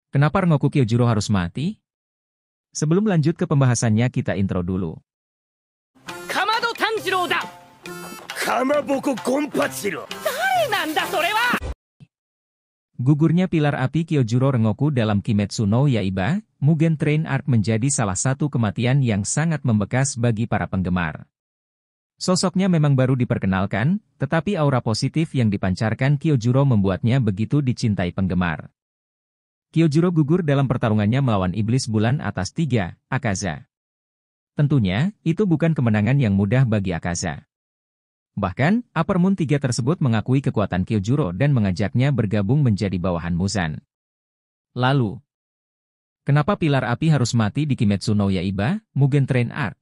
Kenapa Rengoku Kyojuro harus mati? Sebelum lanjut ke pembahasannya kita intro dulu. Kamado Tanjiro da! Kamaboko Gonpachiro! Dare nanda sore wa? Gugurnya pilar api Kyojuro Rengoku dalam Kimetsu no Yaiba, Mugen Train Arc menjadi salah satu kematian yang sangat membekas bagi para penggemar. Sosoknya memang baru diperkenalkan, tetapi aura positif yang dipancarkan Kyojuro membuatnya begitu dicintai penggemar. Kyojuro gugur dalam pertarungannya melawan Iblis Bulan atas 3, Akaza. Tentunya, itu bukan kemenangan yang mudah bagi Akaza. Bahkan, Upper Moon 3 tersebut mengakui kekuatan Kyojuro dan mengajaknya bergabung menjadi bawahan Muzan. Lalu, kenapa pilar api harus mati di Kimetsu no Yaiba, Mugen Train Arc?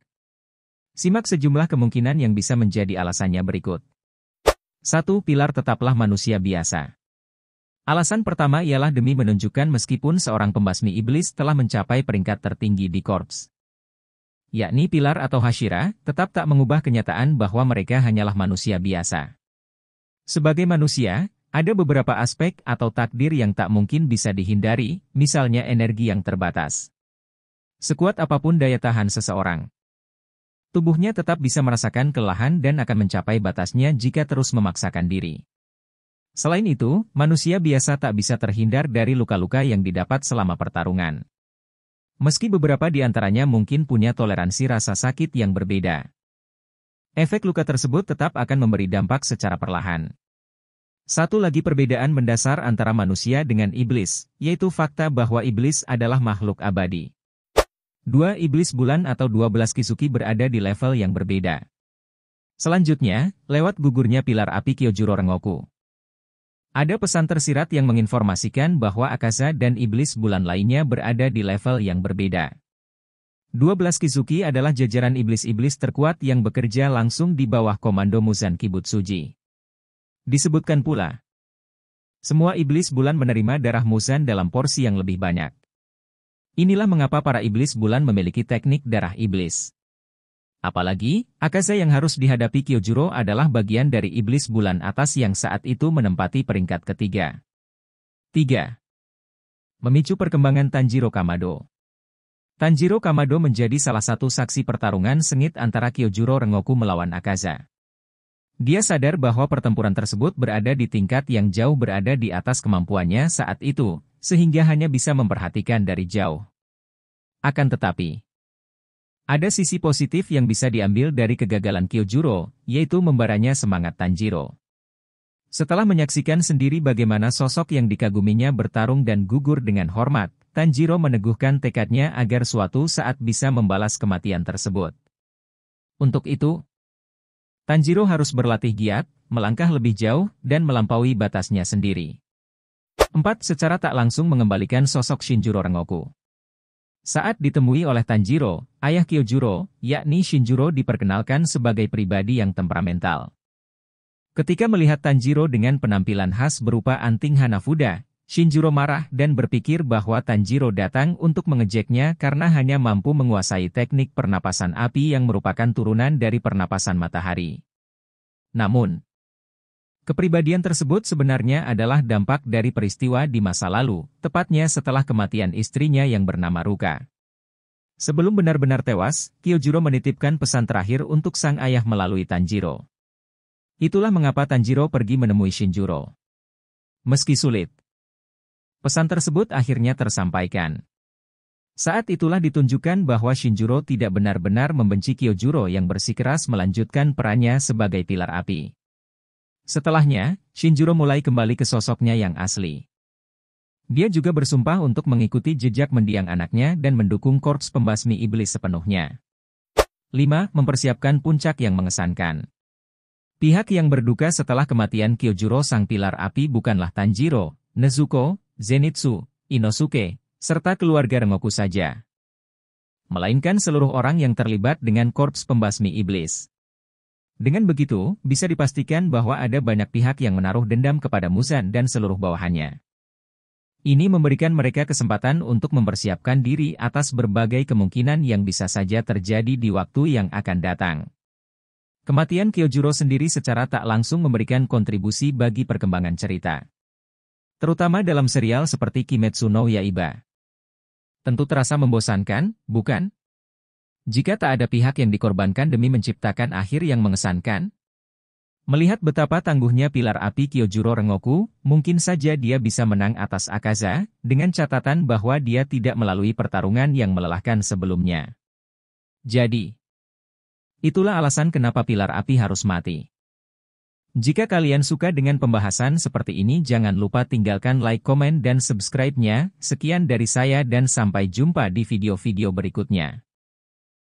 Simak sejumlah kemungkinan yang bisa menjadi alasannya berikut. 1. Pilar tetaplah manusia biasa. Alasan pertama ialah demi menunjukkan meskipun seorang pembasmi iblis telah mencapai peringkat tertinggi di korps, yakni Pilar atau Hashira, tetap tak mengubah kenyataan bahwa mereka hanyalah manusia biasa. Sebagai manusia, ada beberapa aspek atau takdir yang tak mungkin bisa dihindari, misalnya energi yang terbatas. Sekuat apapun daya tahan seseorang, tubuhnya tetap bisa merasakan kelelahan dan akan mencapai batasnya jika terus memaksakan diri. Selain itu, manusia biasa tak bisa terhindar dari luka-luka yang didapat selama pertarungan. Meski beberapa di antaranya mungkin punya toleransi rasa sakit yang berbeda, efek luka tersebut tetap akan memberi dampak secara perlahan. Satu lagi perbedaan mendasar antara manusia dengan iblis, yaitu fakta bahwa iblis adalah makhluk abadi. 2. Iblis bulan atau 12 Kisuki berada di level yang berbeda. Selanjutnya, lewat gugurnya pilar api Kyojuro Rengoku, ada pesan tersirat yang menginformasikan bahwa Akaza dan iblis bulan lainnya berada di level yang berbeda. 12 Kisuki adalah jajaran iblis-iblis terkuat yang bekerja langsung di bawah komando Muzan Kibutsuji. Disebutkan pula, semua iblis bulan menerima darah Muzan dalam porsi yang lebih banyak. Inilah mengapa para iblis bulan memiliki teknik darah iblis. Apalagi, Akaza yang harus dihadapi Kyojuro adalah bagian dari iblis bulan atas yang saat itu menempati peringkat ketiga. 3. Memicu perkembangan Tanjiro Kamado. Tanjiro Kamado menjadi salah satu saksi pertarungan sengit antara Kyojuro Rengoku melawan Akaza. Dia sadar bahwa pertempuran tersebut berada di tingkat yang jauh berada di atas kemampuannya saat itu, sehingga hanya bisa memperhatikan dari jauh. Akan tetapi, ada sisi positif yang bisa diambil dari kegagalan Kyojuro, yaitu membaranya semangat Tanjiro. Setelah menyaksikan sendiri bagaimana sosok yang dikaguminya bertarung dan gugur dengan hormat, Tanjiro meneguhkan tekadnya agar suatu saat bisa membalas kematian tersebut. Untuk itu, Tanjiro harus berlatih giat, melangkah lebih jauh, dan melampaui batasnya sendiri. 4. Secara tak langsung mengembalikan sosok Shinjiro Rengoku. Saat ditemui oleh Tanjiro, ayah Kyojuro, yakni Shinjiro diperkenalkan sebagai pribadi yang temperamental. Ketika melihat Tanjiro dengan penampilan khas berupa anting Hanafuda, Shinjiro marah dan berpikir bahwa Tanjiro datang untuk mengejeknya karena hanya mampu menguasai teknik pernapasan api yang merupakan turunan dari pernapasan matahari. Namun, kepribadian tersebut sebenarnya adalah dampak dari peristiwa di masa lalu, tepatnya setelah kematian istrinya yang bernama Ruka. Sebelum benar-benar tewas, Kyojuro menitipkan pesan terakhir untuk sang ayah melalui Tanjiro. Itulah mengapa Tanjiro pergi menemui Shinjiro. Meski sulit, pesan tersebut akhirnya tersampaikan. Saat itulah ditunjukkan bahwa Shinjiro tidak benar-benar membenci Kyojuro yang bersikeras melanjutkan perannya sebagai pilar api. Setelahnya, Shinjiro mulai kembali ke sosoknya yang asli. Dia juga bersumpah untuk mengikuti jejak mendiang anaknya dan mendukung korps pembasmi iblis sepenuhnya. 5. Mempersiapkan puncak yang mengesankan. Pihak yang berduka setelah kematian Kyojuro sang pilar api bukanlah Tanjiro, Nezuko, Zenitsu, Inosuke, serta keluarga Rengoku saja, melainkan seluruh orang yang terlibat dengan korps pembasmi iblis. Dengan begitu, bisa dipastikan bahwa ada banyak pihak yang menaruh dendam kepada Muzan dan seluruh bawahannya. Ini memberikan mereka kesempatan untuk mempersiapkan diri atas berbagai kemungkinan yang bisa saja terjadi di waktu yang akan datang. Kematian Kyojuro sendiri secara tak langsung memberikan kontribusi bagi perkembangan cerita. Terutama dalam serial seperti Kimetsu no Yaiba. Tentu terasa membosankan, bukan? Jika tak ada pihak yang dikorbankan demi menciptakan akhir yang mengesankan. Melihat betapa tangguhnya pilar api Kyojuro Rengoku, mungkin saja dia bisa menang atas Akaza, dengan catatan bahwa dia tidak melalui pertarungan yang melelahkan sebelumnya. Jadi, itulah alasan kenapa pilar api harus mati. Jika kalian suka dengan pembahasan seperti ini, jangan lupa tinggalkan like, komen, dan subscribe-nya. Sekian dari saya dan sampai jumpa di video-video berikutnya.